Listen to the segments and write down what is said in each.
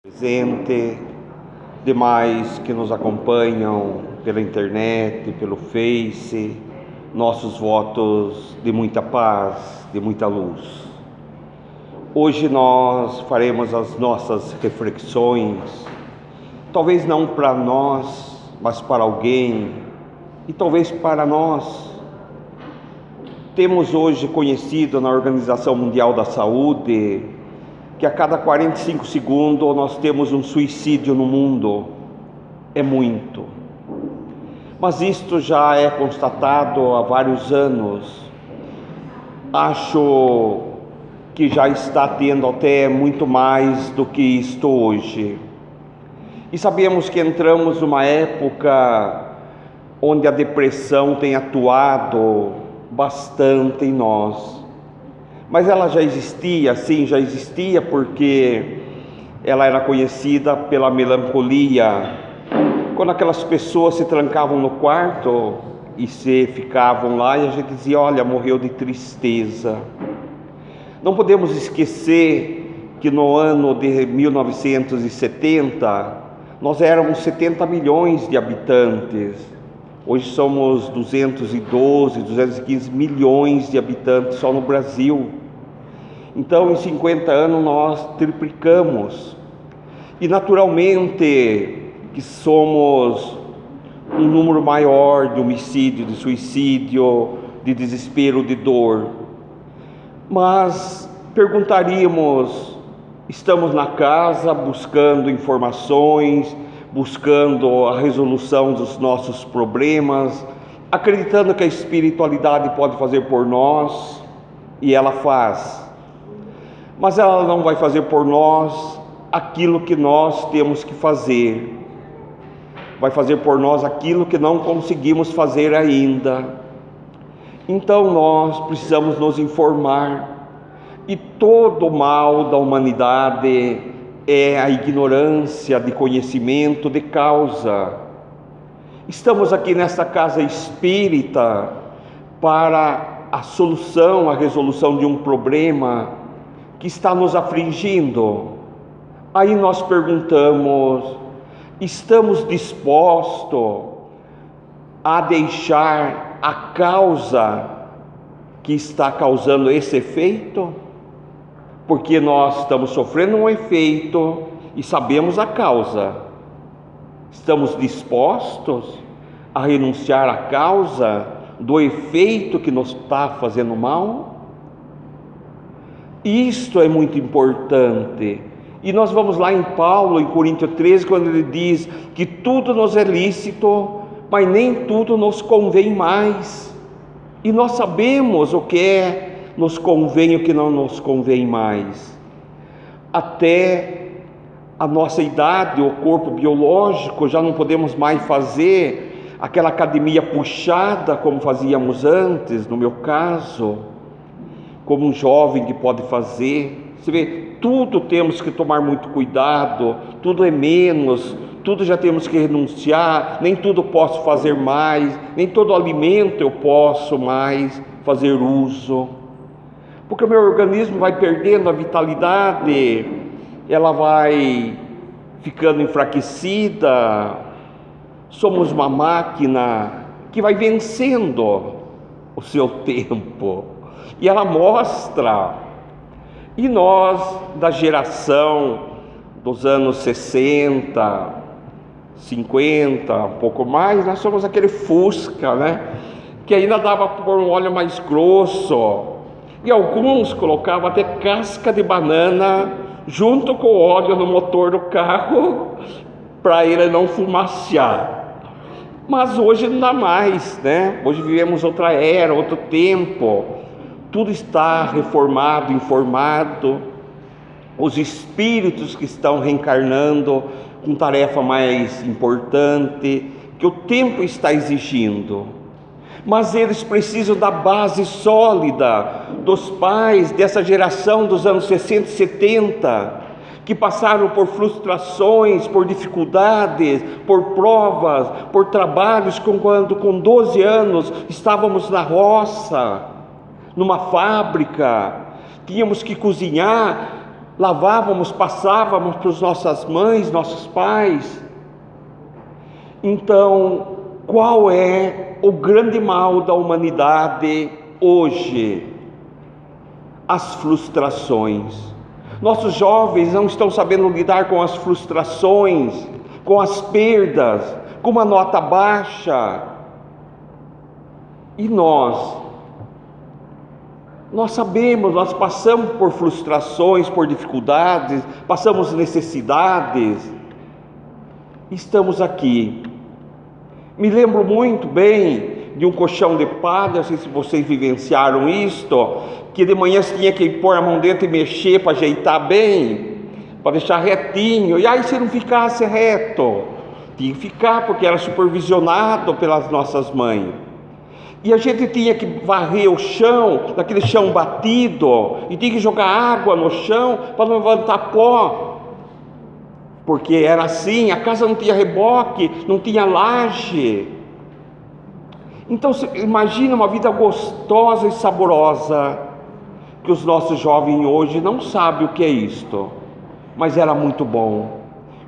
Presente, demais que nos acompanham pela internet, pelo Face, nossos votos de muita paz, de muita luz. Hoje nós faremos as nossas reflexões, talvez não para nós, mas para alguém, e talvez para nós. Temos hoje conhecido na Organização Mundial da Saúde que a cada 45 segundos nós temos um suicídio no mundo. É muito. Mas isto já é constatado há vários anos. Acho que já está tendo até muito mais do que isto hoje. E sabemos que entramos numa época onde a depressão tem atuado bastante em nós. Mas ela já existia, sim, já existia, porque ela era conhecida pela melancolia. Quando aquelas pessoas se trancavam no quarto e se ficavam lá, e a gente dizia: olha, morreu de tristeza. Não podemos esquecer que no ano de 1970, nós éramos 70 milhões de habitantes. Hoje somos 212, 215 milhões de habitantes só no Brasil. Então, em 50 anos, nós triplicamos. E, naturalmente, que somos um número maior de homicídio, de suicídio, de desespero, de dor. Mas perguntaríamos: estamos na casa buscando informações, buscando a resolução dos nossos problemas, acreditando que a espiritualidade pode fazer por nós, e ela faz. Mas ela não vai fazer por nós aquilo que nós temos que fazer. Vai fazer por nós aquilo que não conseguimos fazer ainda. Então nós precisamos nos informar. E todo o mal da humanidade é a ignorância de conhecimento de causa. Estamos aqui nesta casa espírita para a solução, a resolução de um problema que está nos afligindo. Aí nós perguntamos: estamos dispostos a deixar a causa que está causando esse efeito? Porque nós estamos sofrendo um efeito e sabemos a causa. Estamos dispostos a renunciar à causa do efeito que nos está fazendo mal? Isto é muito importante. E nós vamos lá em Paulo, em Coríntios 13, quando ele diz que tudo nos é lícito, mas nem tudo nos convém mais. E nós sabemos o que nos convém e o que não nos convém mais. Até a nossa idade, o corpo biológico, já não podemos mais fazer aquela academia puxada como fazíamos antes, no meu caso, como um jovem que pode fazer. Você vê, tudo temos que tomar muito cuidado, tudo é menos, tudo já temos que renunciar, nem tudo posso fazer mais, nem todo alimento eu posso mais fazer uso, porque o meu organismo vai perdendo a vitalidade, ela vai ficando enfraquecida. Somos uma máquina que vai vencendo o seu tempo, e ela mostra. E nós, da geração dos anos 60, 50, um pouco mais, nós somos aquele Fusca, né? Que ainda dava por um óleo mais grosso. E alguns colocavam até casca de banana junto com o óleo no motor do carro para ele não fumaciar. Mas hoje não dá mais, né? Hoje vivemos outra era, outro tempo. Tudo está reformado, informado. Os espíritos que estão reencarnando com tarefa mais importante, que o tempo está exigindo. Mas eles precisam da base sólida dos pais dessa geração dos anos 60 e 70, que passaram por frustrações, por dificuldades, por provas, por trabalhos, quando com 12 anos estávamos na roça, numa fábrica, tínhamos que cozinhar lavávamos, passávamos para as nossas mães, nossos pais. Então, qual é o grande mal da humanidade hoje? As frustrações. Nossos jovens não estão sabendo lidar com as frustrações, com as perdas, com uma nota baixa. E nós sabemos, nós passamos por frustrações, por dificuldades, passamos necessidades. Estamos aqui. Me lembro muito bem de um colchão de palha, não sei se vocês vivenciaram isto, que de manhã você tinha que pôr a mão dentro e mexer para ajeitar bem, para deixar retinho, e aí se não ficasse reto, tinha que ficar, porque era supervisionado pelas nossas mães. E a gente tinha que varrer o chão, daquele chão batido, e tinha que jogar água no chão para não levantar pó, porque era assim, a casa não tinha reboque, não tinha laje. Então imagina uma vida gostosa e saborosa, que os nossos jovens hoje não sabem o que é isto, mas era muito bom.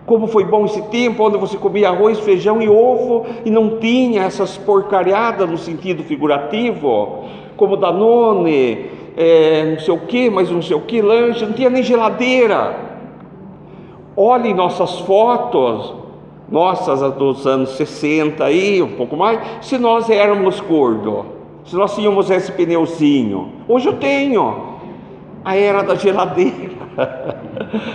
Como foi bom esse tempo onde você comia arroz, feijão e ovo e não tinha essas porcariadas no sentido figurativo, como Danone, não sei o que, mas não sei o que, lanche, não tinha nem geladeira. Olhem nossas fotos, nossas dos anos 60 aí, um pouco mais, se nós éramos gordos, se nós tínhamos esse pneuzinho. Hoje eu tenho a era da geladeira.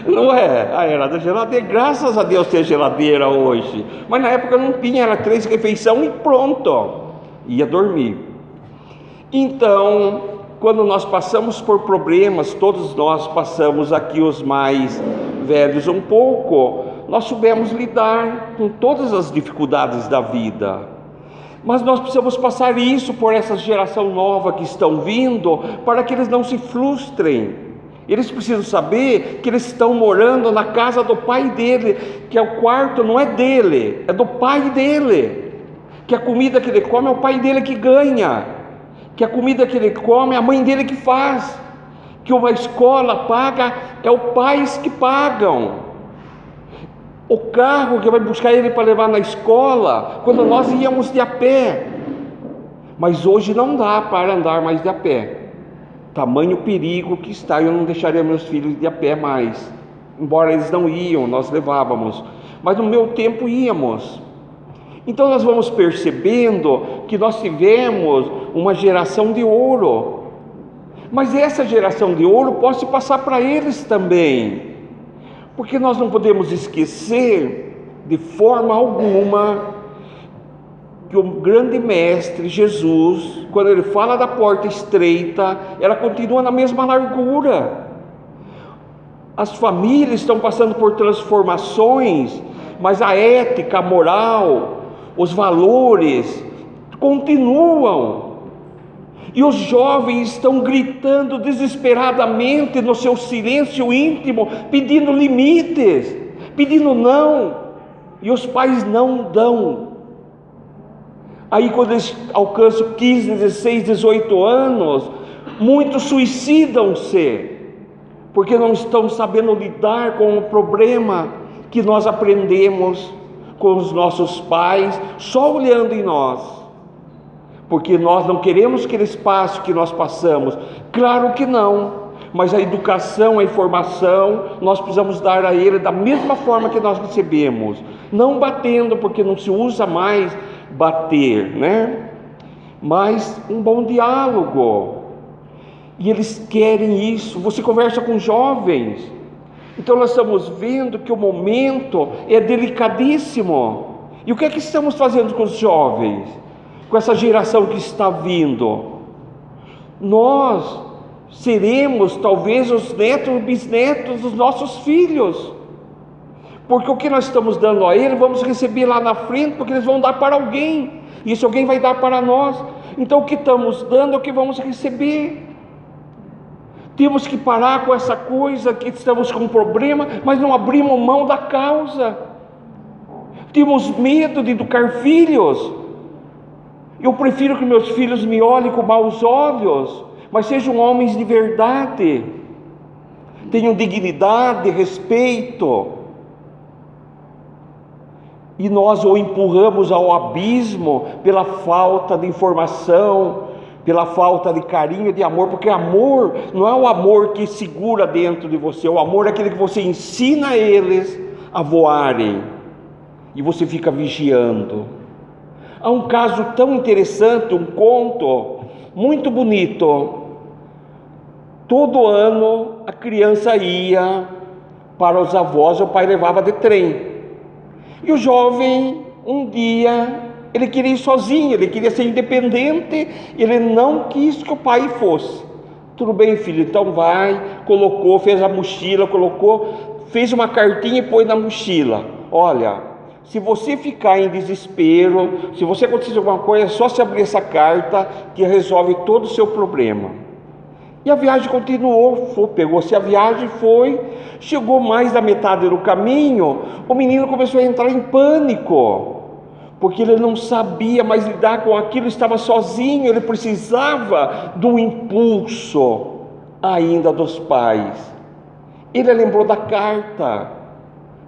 Não é? A era da geladeira, graças a Deus tem geladeira hoje, mas na época não tinha, era 3 refeições e pronto, ia dormir. Então, quando nós passamos por problemas, todos nós passamos aqui, os mais velhos um pouco, nós soubemos lidar com todas as dificuldades da vida, mas nós precisamos passar isso por essa geração nova que estão vindo, para que eles não se frustrem. Eles precisam saber que eles estão morando na casa do pai dele, que o quarto não é dele, é do pai dele, que a comida que ele come é o pai dele que ganha, que a comida que ele come é a mãe dele que faz, que uma escola paga é os pais que pagam, o carro que vai buscar ele para levar na escola, quando nós íamos de a pé, mas hoje não dá para andar mais de a pé. Tamanho perigo que está, eu não deixaria meus filhos de a pé mais, embora eles não iam, nós levávamos, mas no meu tempo íamos. Então nós vamos percebendo que nós tivemos uma geração de ouro, mas essa geração de ouro pode se passar para eles também, porque nós não podemos esquecer de forma alguma que o grande mestre Jesus, quando ele fala da porta estreita, ela continua na mesma largura. As famílias estão passando por transformações, mas a ética, a moral, os valores continuam. E os jovens estão gritando desesperadamente no seu silêncio íntimo, pedindo limites, pedindo não, e os pais não dão. Aí quando eles alcançam 15, 16, 18 anos, muitos suicidam-se, porque não estão sabendo lidar com o problema que nós aprendemos com os nossos pais, só olhando em nós, porque nós não queremos que eles passem o que nós passamos, claro que não, mas a educação, a informação, nós precisamos dar a ele da mesma forma que nós recebemos, não batendo, porque não se usa mais bater, né? Mas um bom diálogo, e eles querem isso. Você conversa com jovens, então nós estamos vendo que o momento é delicadíssimo. E o que é que estamos fazendo com os jovens, com essa geração que está vindo? Nós seremos talvez os netos, bisnetos dos nossos filhos, porque o que nós estamos dando a eles, vamos receber lá na frente, porque eles vão dar para alguém, e esse alguém vai dar para nós. Então o que estamos dando é o que vamos receber. Temos que parar com essa coisa que estamos com um problema, mas não abrimos mão da causa. Temos medo de educar filhos. Eu prefiro que meus filhos me olhem com maus olhos, mas sejam homens de verdade, tenham dignidade, respeito. E nós o empurramos ao abismo pela falta de informação, pela falta de carinho, de amor, porque amor não é o amor que segura dentro de você, o amor é aquele que você ensina eles a voarem, e você fica vigiando. Há um caso tão interessante, um conto muito bonito. Todo ano a criança ia para os avós, o pai levava de trem. E o jovem, um dia, ele queria ir sozinho, ele queria ser independente, ele não quis que o pai fosse. Tudo bem, filho, então vai, colocou, fez a mochila, fez uma cartinha e pôs na mochila. Olha, se você ficar em desespero, se você acontecer alguma coisa, é só se abrir essa carta que resolve todo o seu problema. E a viagem continuou, pegou-se a viagem, chegou mais da metade do caminho, o menino começou a entrar em pânico, porque ele não sabia mais lidar com aquilo, estava sozinho, ele precisava do impulso ainda dos pais. Ele lembrou da carta,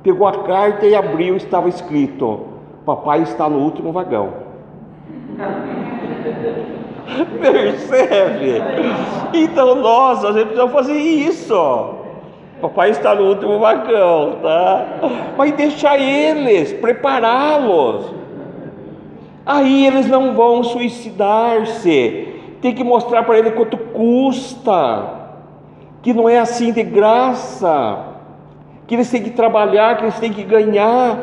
pegou a carta e abriu, estava escrito: papai está no último vagão. Percebe? Então nós precisamos fazer isso. Papai está no último vagão, tá? Mas deixar eles, prepará-los. Aí eles não vão suicidar-se. Tem que mostrar para ele quanto custa, que não é assim de graça, que eles têm que trabalhar, que eles têm que ganhar.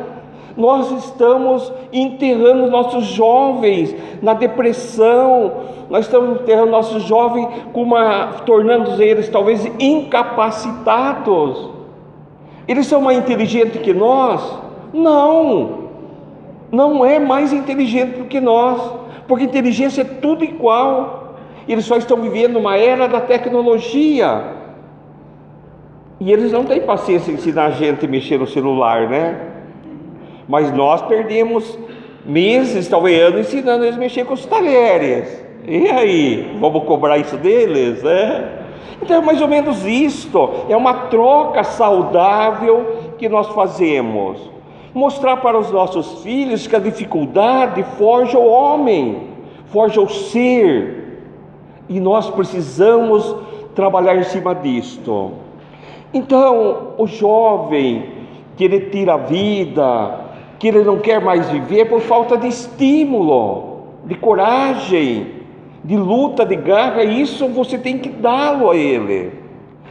Nós estamos enterrando nossos jovens na depressão, nós estamos enterrando nossos jovens tornando eles talvez incapacitados. Eles são mais inteligentes que nós? Não é mais inteligente do que nós, porque inteligência é tudo igual. Eles só estão vivendo uma era da tecnologia, e eles não têm paciência de ensinar a gente a mexer no celular, né? Mas nós perdemos meses, talvez anos, ensinando eles a mexer com os talheres. E aí, vamos cobrar isso deles, né? Então é mais ou menos isto, é uma troca saudável que nós fazemos. Mostrar para os nossos filhos que a dificuldade forja o homem, forja o ser, e nós precisamos trabalhar em cima disto. Então, o jovem que ele tira a vida, que ele não quer mais viver por falta de estímulo, de coragem, de luta, de garra, isso você tem que dá-lo a ele.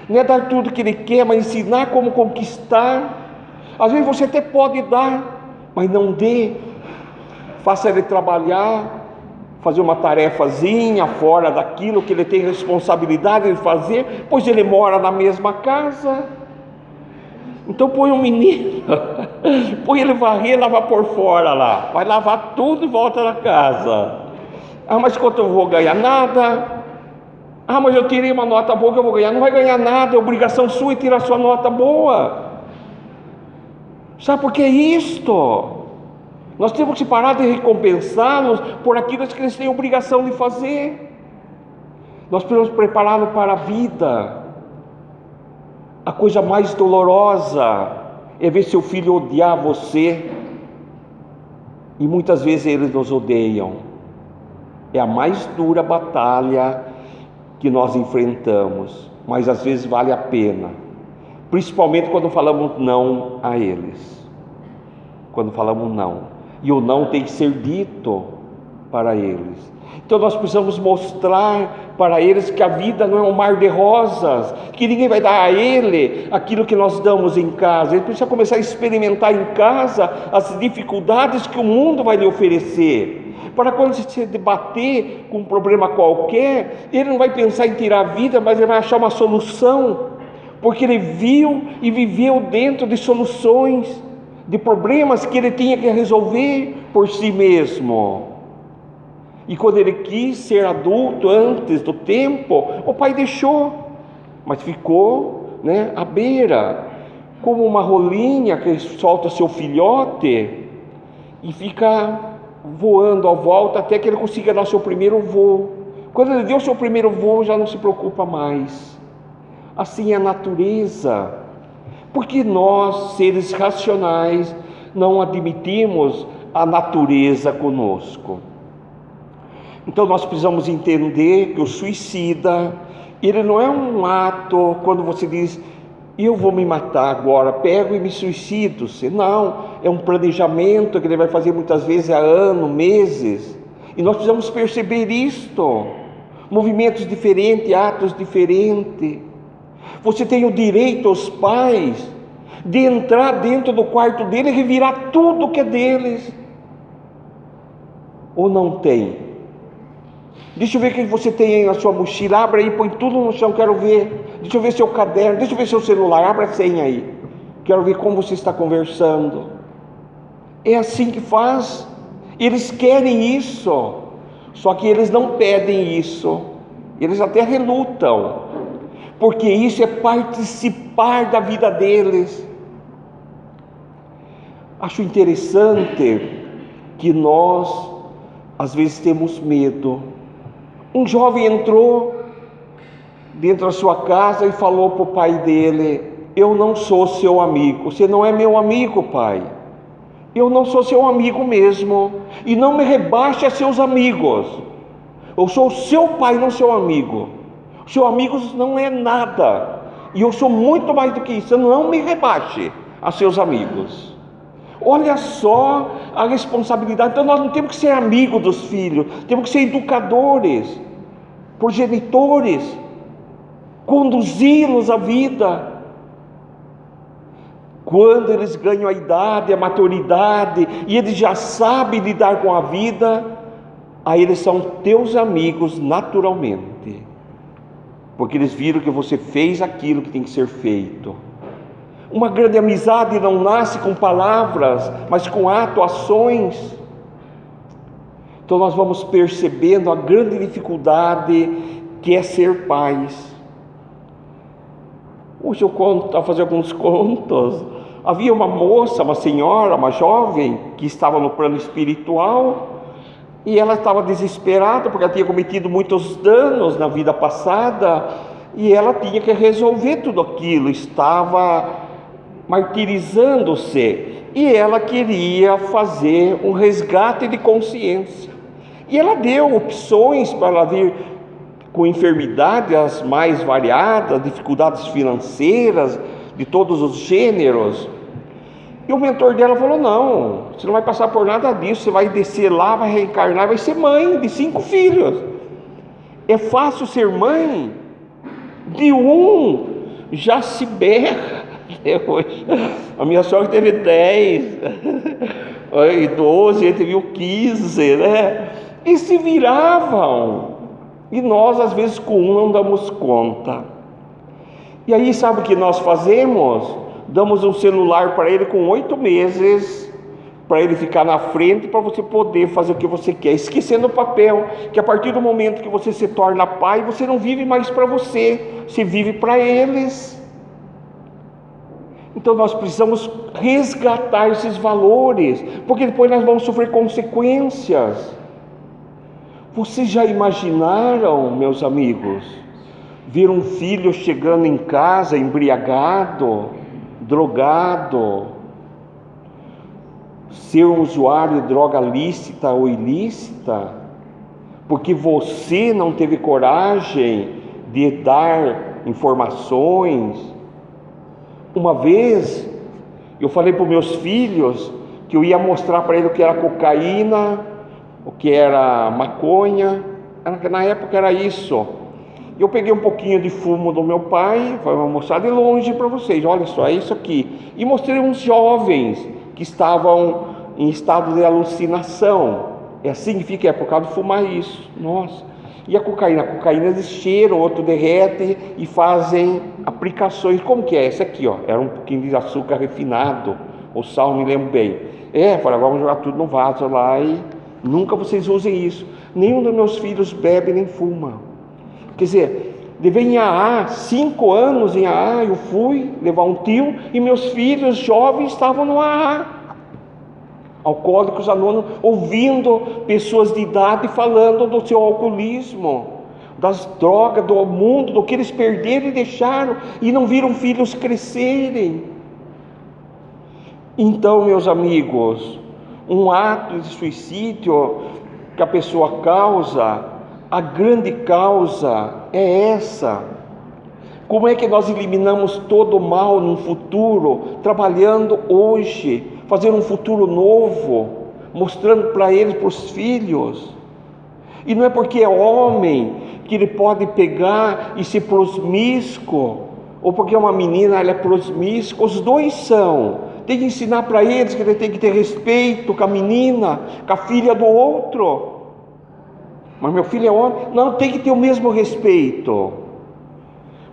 Não é dar tudo que ele quer, mas ensinar como conquistar. Às vezes você até pode dar, mas não dê. Faça ele trabalhar, fazer uma tarefazinha fora daquilo que ele tem responsabilidade de fazer, pois ele mora na mesma casa. Então põe um menino, põe ele varrer, lavar por fora lá, vai lavar tudo e volta na casa. Ah, mas quanto eu vou ganhar? Nada. Ah, mas eu tirei uma nota boa que eu vou ganhar. Não vai ganhar nada, é obrigação sua e tirar sua nota boa. Sabe por que é isto? Nós temos que parar de recompensá-los por aquilo que eles têm obrigação de fazer. Nós precisamos prepará-los para a vida. A coisa mais dolorosa é ver seu filho odiar você, e muitas vezes eles nos odeiam. É a mais dura batalha que nós enfrentamos, mas às vezes vale a pena, principalmente quando falamos não a eles. Quando falamos não, e o não tem que ser dito para eles. Então nós precisamos mostrar para eles que a vida não é um mar de rosas, que ninguém vai dar a ele aquilo que nós damos em casa. Ele precisa começar a experimentar em casa as dificuldades que o mundo vai lhe oferecer, para quando se debater com um problema qualquer, ele não vai pensar em tirar a vida, mas ele vai achar uma solução, porque ele viu e viveu dentro de soluções, de problemas que ele tinha que resolver por si mesmo. E quando ele quis ser adulto antes do tempo, o pai deixou, mas ficou, à beira, como uma rolinha que solta seu filhote e fica voando à volta até que ele consiga dar seu primeiro voo. Quando ele deu seu primeiro voo, já não se preocupa mais. assim é a natureza. Porque nós, seres racionais, não admitimos a natureza conosco. Então nós precisamos entender que o suicida, ele não é um ato, quando você diz, eu vou me matar agora, pego e me suicido. Não, é um planejamento que ele vai fazer muitas vezes há anos, meses. E nós precisamos perceber isto. Movimentos diferentes, atos diferentes. Você tem o direito, os pais, de entrar dentro do quarto dele e revirar tudo que é deles. Ou não tem? Deixa eu ver o que você tem aí na sua mochila. Abra aí, põe tudo no chão, quero ver. Deixa eu ver seu caderno, deixa eu ver seu celular. Abra a senha aí. Quero ver como você está conversando. É assim que faz. Eles querem isso. Só que eles não pedem isso. Eles até relutam. Porque isso é participar da vida deles. Acho interessante que nós, às vezes, temos medo. Um jovem entrou dentro da sua casa e falou para o pai dele: eu não sou seu amigo. Você não é meu amigo, pai. Eu não sou seu amigo mesmo. E não me rebaixe a seus amigos. Eu sou seu pai, não seu amigo. Seu amigo não é nada. E eu sou muito mais do que isso. Não me rebaixe a seus amigos. Olha só a responsabilidade. Então nós não temos que ser amigos dos filhos. Temos que ser educadores, progenitores, conduzi-los à vida. Quando eles ganham a idade, a maturidade, e eles já sabem lidar com a vida, aí eles são teus amigos naturalmente, porque eles viram que você fez aquilo que tem que ser feito. Uma grande amizade não nasce com palavras, mas com atos, ações. Então nós vamos percebendo a grande dificuldade que é ser pais. Hoje eu estava fazendo alguns contos. Havia uma moça, uma senhora, uma jovem, que estava no plano espiritual, e ela estava desesperada, porque ela tinha cometido muitos danos na vida passada, e ela tinha que resolver tudo aquilo, estava martirizando-se, e ela queria fazer um resgate de consciência. E ela deu opções para ela vir com enfermidades as mais variadas, dificuldades financeiras, de todos os gêneros. E o mentor dela falou: não, você não vai passar por nada disso, você vai descer lá, vai reencarnar, vai ser mãe de 5 filhos. É fácil ser mãe? De um já se berra. A minha sogra teve 10, 12, teve 15, né? E se viravam. E nós, às vezes, com um não damos conta. E aí, sabe o que nós fazemos? Damos um celular para ele com 8 meses, para ele ficar na frente, para você poder fazer o que você quer, esquecendo o papel, que a partir do momento que você se torna pai, você não vive mais para você, você vive para eles. Então nós precisamos resgatar esses valores, porque depois nós vamos sofrer consequências. Vocês já imaginaram, meus amigos, ver um filho chegando em casa embriagado, drogado, ser um usuário de droga lícita ou ilícita, porque você não teve coragem de dar informações? Uma vez eu falei para os meus filhos que eu ia mostrar para eles o que era cocaína, o que era maconha. Na época era isso. Eu peguei um pouquinho de fumo do meu pai, vou mostrar de longe para vocês, olha só, é isso aqui. E mostrei uns jovens que estavam em estado de alucinação. É assim que fica, é por causa de fumar isso. Nossa. E a cocaína? A cocaína eles cheiram, outro derrete e fazem aplicações. Como que é? Essa aqui, ó, era um pouquinho de açúcar refinado, ou sal, me lembro bem. Falei, vamos jogar tudo no vaso lá e nunca vocês usem isso. Nenhum dos meus filhos bebe nem fuma. Quer dizer, levei em AA, 5 anos em AA, eu fui levar um tio e meus filhos jovens estavam no AA. Alcoólicos Anônimos, ouvindo pessoas de idade falando do seu alcoolismo. das drogas, do mundo, do que eles perderam e deixaram, e não viram filhos crescerem. Então, meus amigos, um ato de suicídio que a pessoa causa, a grande causa é essa. Como é que nós eliminamos todo o mal no futuro, trabalhando hoje, fazendo um futuro novo, mostrando para eles, para os filhos? E não é porque é homem que ele pode pegar e ser promíscuo, ou porque é uma menina, ela é promíscua. Os dois são. Tem que ensinar para eles que ele tem que ter respeito com a menina, com a filha do outro. Mas meu filho é homem, não, tem que ter o mesmo respeito,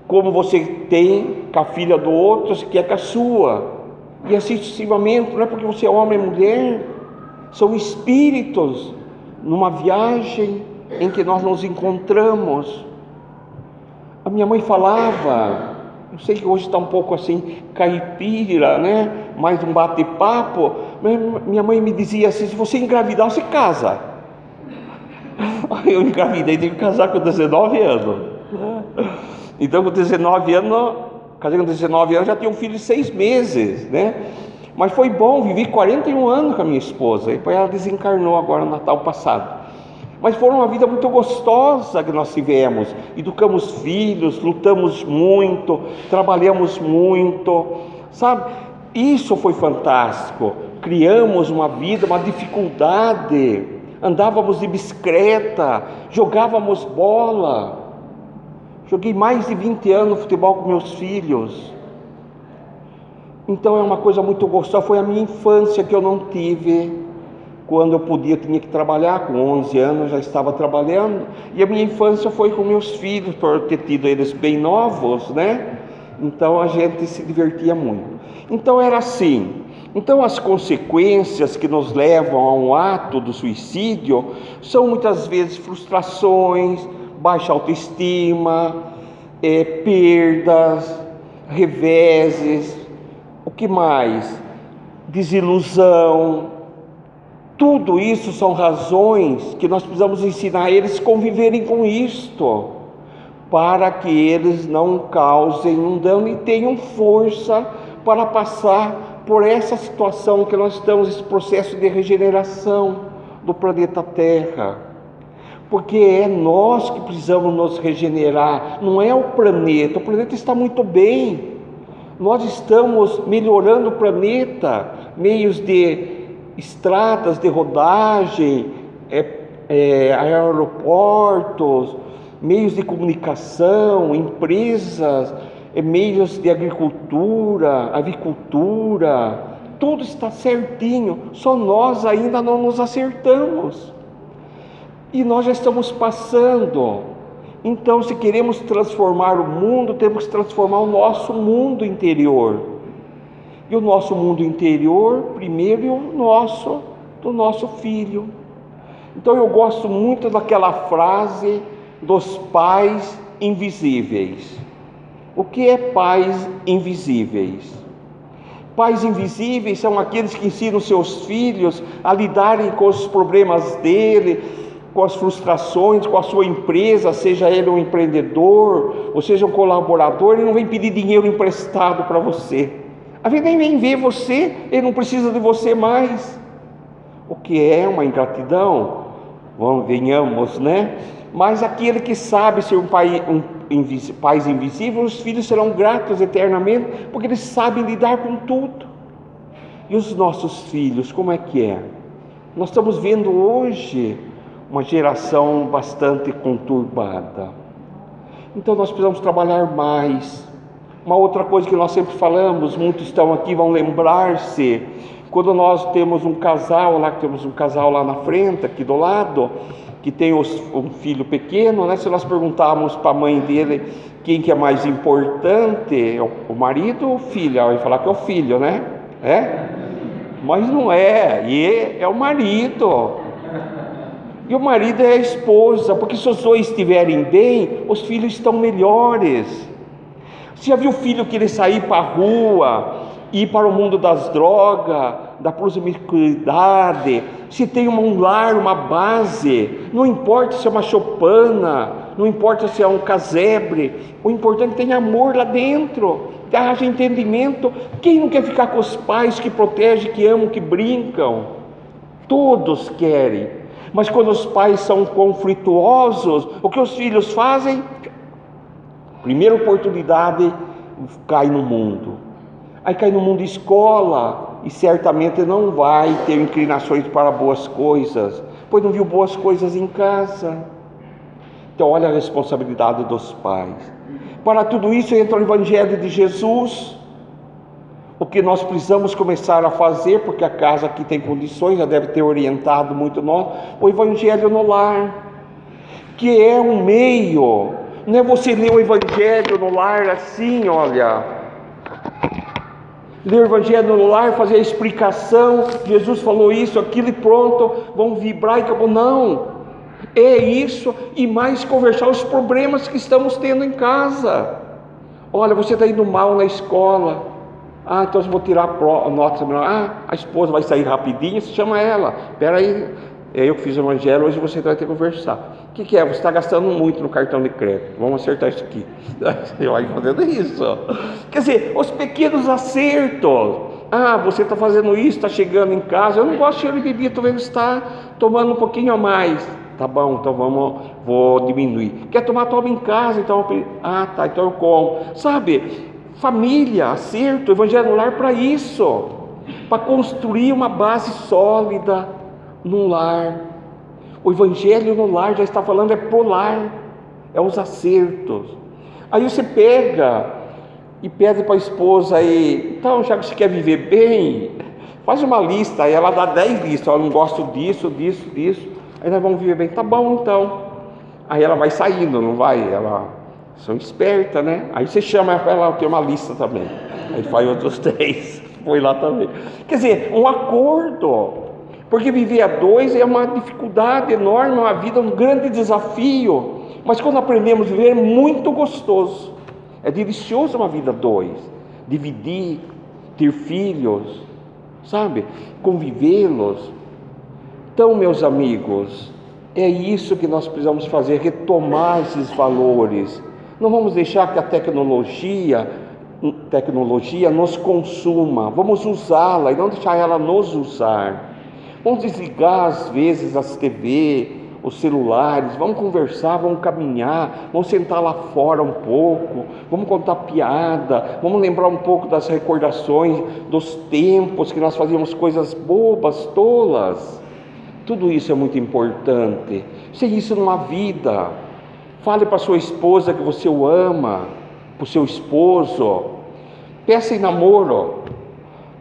como você tem com a filha do outro, que é com a sua, e assim sucessivamente. Não é porque você é homem ou mulher, são espíritos numa viagem em que nós nos encontramos. A minha mãe falava, eu sei que hoje está um pouco assim, caipira, né? Mais um bate-papo. Minha mãe me dizia assim: se você engravidar, você casa. Eu engravidei, tenho que casar com 19 anos. Então, com 19 anos, casei com 19 anos, já tinha um filho de 6 meses, né? Mas foi bom, vivi 41 anos com a minha esposa, e depois ela desencarnou agora no Natal passado. Mas foi uma vida muito gostosa que nós tivemos, educamos filhos, lutamos muito, trabalhamos muito, sabe? Isso foi fantástico, criamos uma vida, uma dificuldade, andávamos de bicicleta, jogávamos bola, joguei mais de 20 anos futebol com meus filhos. Então é uma coisa muito gostosa, foi a minha infância que eu não tive. Quando eu podia, eu tinha que trabalhar, com 11 anos já estava trabalhando, e a minha infância foi com meus filhos, por ter tido eles bem novos, né? Então a gente se divertia muito. Então era assim. Então as consequências que nos levam a um ato do suicídio são muitas vezes frustrações, baixa autoestima, perdas, reveses, o que mais? Desilusão. Tudo isso são razões que nós precisamos ensinar eles a conviverem com isto, para que eles não causem um dano e tenham força para passar por essa situação que nós estamos, esse processo de regeneração do planeta Terra. Porque é nós que precisamos nos regenerar, não é o planeta está muito bem. Nós estamos melhorando o planeta, meios de estradas de rodagem, aeroportos, meios de comunicação, empresas, meios de agricultura, avicultura, tudo está certinho, só nós ainda não nos acertamos. E nós já estamos passando. Então, se queremos transformar o mundo, temos que transformar o nosso mundo interior. E o nosso mundo interior, primeiro, do nosso filho. Então eu gosto muito daquela frase dos pais invisíveis. O que é pais invisíveis? Pais invisíveis são aqueles que ensinam seus filhos a lidarem com os problemas dele, com as frustrações, com a sua empresa, seja ele um empreendedor, ou seja um colaborador. Ele não vem pedir dinheiro emprestado para você. A vida nem vem ver você, ele não precisa de você mais. O que é uma ingratidão? Venhamos, né? Mas aquele que sabe ser pais invisíveis, os filhos serão gratos eternamente, porque eles sabem lidar com tudo. E os nossos filhos, como é que é? Nós estamos vendo hoje uma geração bastante conturbada. Então nós precisamos trabalhar mais. Uma outra coisa que nós sempre falamos, muitos estão aqui, vão lembrar-se, quando nós temos um casal lá na frente, aqui do lado, que tem um filho pequeno, né? Se nós perguntarmos para a mãe dele quem que é mais importante, o marido ou o filho, ela vai falar que é o filho, né? Mas não é, e é o marido. E o marido é a esposa, porque se os dois estiverem bem, os filhos estão melhores. Você já viu o filho querer sair para a rua, ir para o mundo das drogas, da promiscuidade? Se tem um lar, uma base, não importa se é uma choupana, não importa se é um casebre, o importante é que tenha amor lá dentro, que haja entendimento. Quem não quer ficar com os pais que protegem, que amam, que brincam? Todos querem, mas quando os pais são conflituosos, o que os filhos fazem? Primeira oportunidade, cai no mundo. Aí cai no mundo escola, e certamente não vai ter inclinações para boas coisas, pois não viu boas coisas em casa. Então olha a responsabilidade dos pais. Para tudo isso entra o Evangelho de Jesus. O que nós precisamos começar a fazer, porque a casa aqui tem condições, já deve ter orientado muito nós, o Evangelho no lar, que é um meio. Não é você ler o Evangelho no lar assim, olha, ler o Evangelho no lar, fazer a explicação, Jesus falou isso, aquilo e pronto, vão vibrar e acabou. Não, é isso e mais, conversar os problemas que estamos tendo em casa. Olha, você está indo mal na escola, então eu vou tirar a nota, a esposa vai sair rapidinho, você chama ela, espera aí, eu que fiz o Evangelho, hoje você vai ter que conversar. O que é? Você está gastando muito no cartão de crédito, vamos acertar isso aqui. Você vai fazendo isso. Quer dizer, os pequenos acertos. Você está fazendo isso, está chegando em casa, eu não gosto de cheiro de bebida, estou vendo que está tomando um pouquinho a mais. Tá bom, então vou diminuir. Quer tomar, toma em casa, então então eu como. Sabe, família, acerto, Evangelho no lar para isso, para construir uma base sólida no lar. O Evangelho no lar já está falando, é pro lar, é os acertos. Aí você pega e pede para a esposa aí, então já que você quer viver bem, faz uma lista, aí ela dá 10 listas, eu não gosto disso, aí nós vamos viver bem, tá bom então. Aí ela vai saindo, não vai? Ela são espertas, né? Aí você chama ela, tem uma lista também, aí faz outros 3, põe lá também. Quer dizer, um acordo. Porque viver a dois é uma dificuldade enorme, uma vida, um grande desafio. Mas quando aprendemos a viver, é muito gostoso. É delicioso uma vida a dois. Dividir, ter filhos, sabe? Convivê-los. Então, meus amigos, é isso que nós precisamos fazer, retomar esses valores. Não vamos deixar que a tecnologia nos consuma. Vamos usá-la e não deixar ela nos usar. Vamos desligar às vezes as TV, os celulares, vamos conversar, vamos caminhar, vamos sentar lá fora um pouco, vamos contar piada, vamos lembrar um pouco das recordações, dos tempos que nós fazíamos coisas bobas, tolas. Tudo isso é muito importante. Sem isso não há vida. Fale para sua esposa que você o ama, para o seu esposo. Peça em namoro.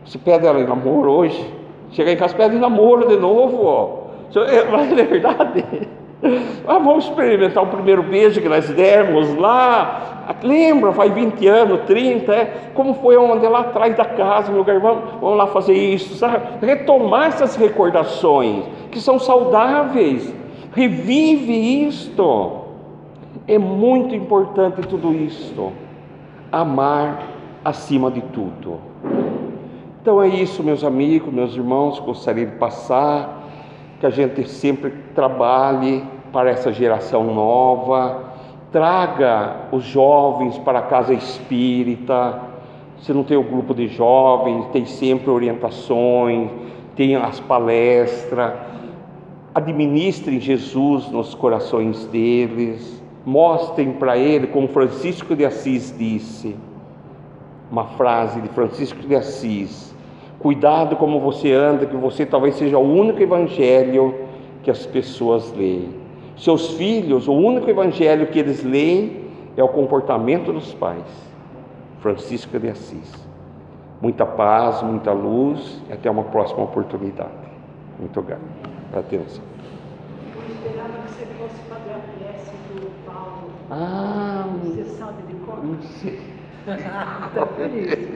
Você pede ela em namoro hoje? Chega em casa, pede namoro de novo. Mas é verdade. Vamos experimentar o primeiro beijo que nós demos lá. Lembra, faz 20 anos, 30, como foi onde lá atrás da casa, no lugar, vamos lá fazer isso, sabe? Retomar essas recordações que são saudáveis. Revive isto. É muito importante tudo isto. Amar acima de tudo. Então é isso, meus amigos, meus irmãos, gostaria de passar, que a gente sempre trabalhe para essa geração nova, traga os jovens para a casa espírita. Se não tem o grupo de jovens, tem sempre orientações, tem as palestras, administrem Jesus nos corações deles, mostrem para ele, como Francisco de Assis disse, uma frase de Francisco de Assis: cuidado como você anda, que você talvez seja o único evangelho que as pessoas leem. Seus filhos, o único evangelho que eles leem é o comportamento dos pais. Francisco de Assis. Muita paz, muita luz e até uma próxima oportunidade. Muito obrigado pela atenção. Eu esperava que você fosse fazer a prece do Paulo. Você sabe de cor? Não sei. Então, por isso.